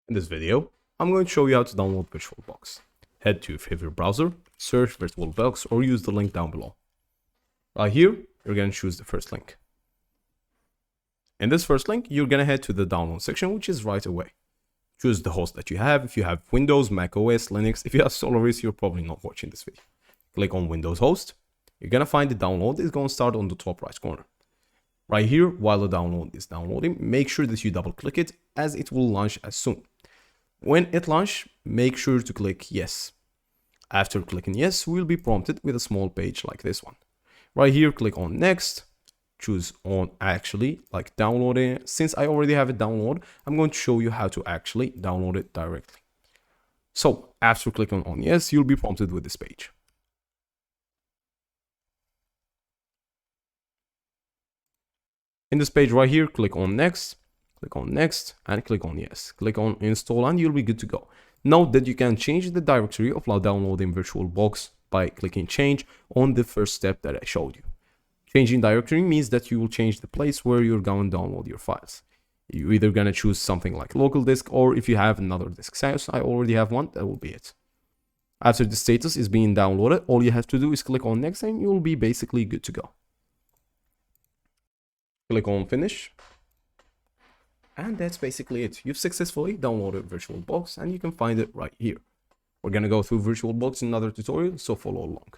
In this video, I'm going to show you how to download VirtualBox. Head to your favorite browser, search VirtualBox or use the link down below. Right here, you're going to choose the first link. In this first link, you're going to head to the download section, which is right away. Choose the host that you have. If you have Windows, Mac OS, Linux, if you have Solaris, you're probably not watching this video. Click on Windows host. You're going to find the download. It's going to start on the top right corner. Right here, while the download is downloading, make sure that you double click it as it will launch as soon. When it launches, make sure to click yes. After clicking yes, we'll be prompted with a small page like this one. Right here, click on next. Choose on actually like downloading. Since I already have it downloaded, I'm going to show you how to actually download it directly. So after clicking on yes, you'll be prompted with this page. In this page right here, click on next and click on yes. Click on install and you'll be good to go. Note that you can change the directory of downloading VirtualBox by clicking change on the first step that I showed you. Changing directory means that you will change the place where you're going to download your files. You're either going to choose something like local disk, or if you have another disk size, I already have one, that will be it. After the status is being downloaded, all you have to do is click on next and you'll be basically good to go. Click on finish. And that's basically it. You've successfully downloaded VirtualBox and you can find it right here. We're going to go through VirtualBox in another tutorial, so follow along.